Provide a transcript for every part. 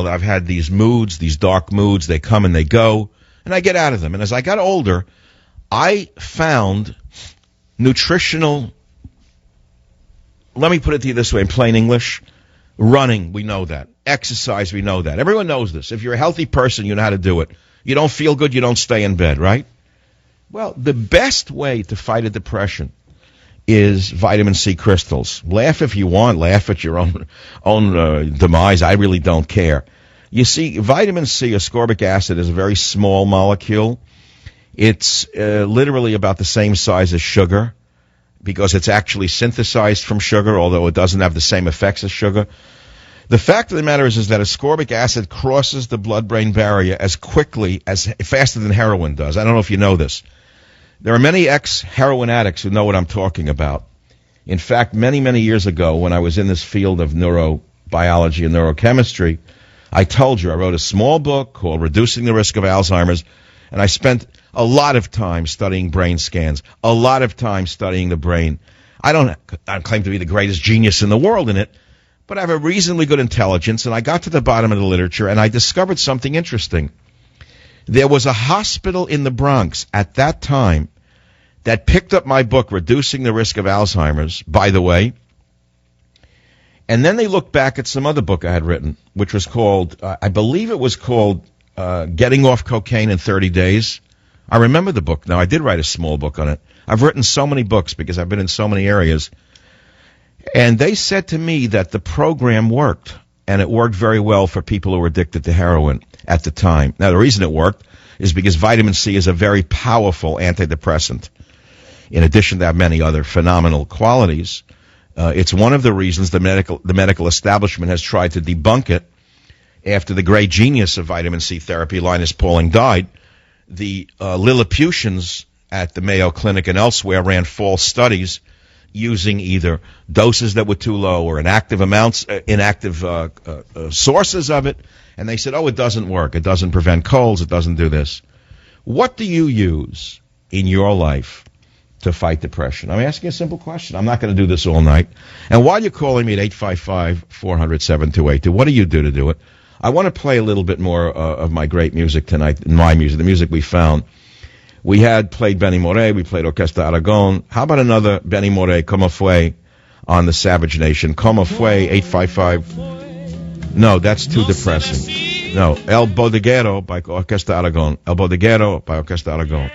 I've had these moods, these dark moods. They come and they go, and I get out of them. And as I got older, I found nutritional, let me put it to you this way in plain English, running, we know that. Exercise, we know that. Everyone knows this. If you're a healthy person, you know how to do it. You don't feel good, you don't stay in bed, right? Well, the best way to fight a depression is vitamin C crystals. Laugh if you want. Laugh at your own demise. I really don't care. You see, vitamin C, ascorbic acid, is a very small molecule. It's literally about the same size as sugar because it's actually synthesized from sugar, although it doesn't have the same effects as sugar. The fact of the matter is that ascorbic acid crosses the blood-brain barrier as faster than heroin does. I don't know if you know this. There are many ex-heroin addicts who know what I'm talking about. In fact, many, many years ago, when I was in this field of neurobiology and neurochemistry, I told you I wrote a small book called Reducing the Risk of Alzheimer's, and I spent a lot of time studying brain scans, a lot of time studying the brain. I don't claim to be the greatest genius in the world in it, but I have a reasonably good intelligence, and I got to the bottom of the literature, and I discovered something interesting. There was a hospital in the Bronx at that time that picked up my book, Reducing the Risk of Alzheimer's, by the way, and then they looked back at some other book I had written, which was called, I believe it was called Getting Off Cocaine in 30 Days. I remember the book now. I did write a small book on it. I've written so many books because I've been in so many areas. And they said to me that the program worked, and it worked very well for people who were addicted to heroin at the time. Now, the reason it worked is because vitamin C is a very powerful antidepressant. In addition to have many other phenomenal qualities, it's one of the reasons the medical establishment has tried to debunk it. After the great genius of vitamin C therapy, Linus Pauling, died, the Lilliputians at the Mayo Clinic and elsewhere ran false studies using either doses that were too low or inactive sources of it. And they said, oh, it doesn't work. It doesn't prevent colds. It doesn't do this. What do you use in your life to fight depression? I'm asking a simple question. I'm not going to do this all night. And while you're calling me at 855-400-7282, what do you do to do it? I want to play a little bit more of my great music tonight, my music, the music we found. We had played Benny Moré, we played Orquesta Aragon. How about another Benny Moré, Como Fue, on the Savage Nation? Como Fue, 855. No, that's too depressing. No, El Bodeguero by Orquesta Aragon. El Bodeguero by Orquesta Aragon.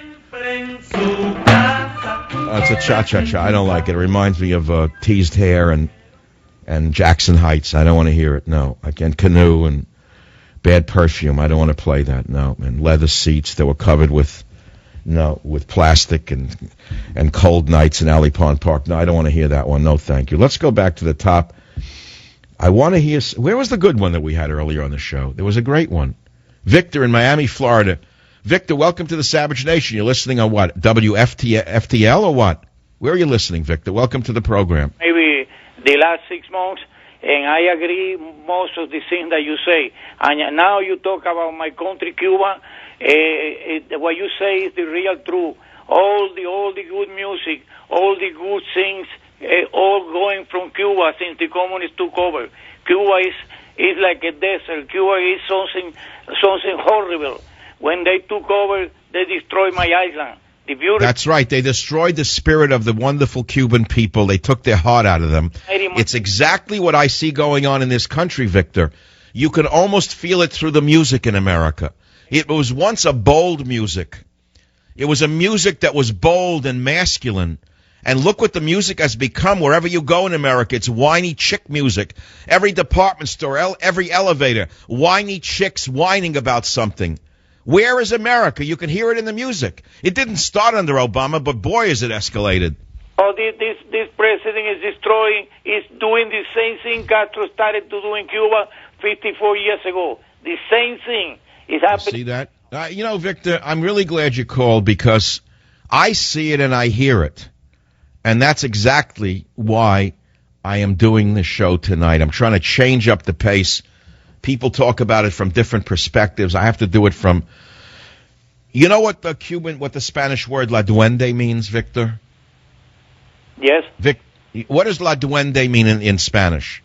It's a cha-cha-cha. I don't like it. It reminds me of teased hair and Jackson Heights. I don't want to hear it. No. Again, Canoe and bad perfume. I don't want to play that. No. And leather seats that were covered with plastic and cold nights in Alley Pond Park. No, I don't want to hear that one. No, thank you. Let's go back to the top. I want to hear, where was the good one that we had earlier on the show? There was a great one. Victor in Miami, Florida. Victor, welcome to the Savage Nation. You're listening on what? WFTL or what? Where are you listening, Victor? Welcome to the program. Maybe the last 6 months, and I agree most of the things that you say. And now you talk about my country, Cuba. What you say is the real truth. All the good music, all the good things, all going from Cuba since the communists took over. Cuba is like a desert. Cuba is something horrible. When they took over, they destroyed my island. That's right. They destroyed the spirit of the wonderful Cuban people. They took their heart out of them. It's exactly what I see going on in this country, Victor. You can almost feel it through the music in America. It was once a bold music. It was a music that was bold and masculine. And look what the music has become wherever you go in America. It's whiny chick music. Every department store, every elevator, whiny chicks whining about something. Where is America? You can hear it in the music. It didn't start under Obama, but boy, is it escalated. Oh, this president is doing the same thing Castro started to do in Cuba 54 years ago. The same thing is happening. See that? Victor, I'm really glad you called because I see it and I hear it. And that's exactly why I am doing this show tonight. I'm trying to change up the pace. People talk about it from different perspectives. I have to do it from, you know what the Spanish word la duende means, Victor? Yes. What does la duende mean in Spanish?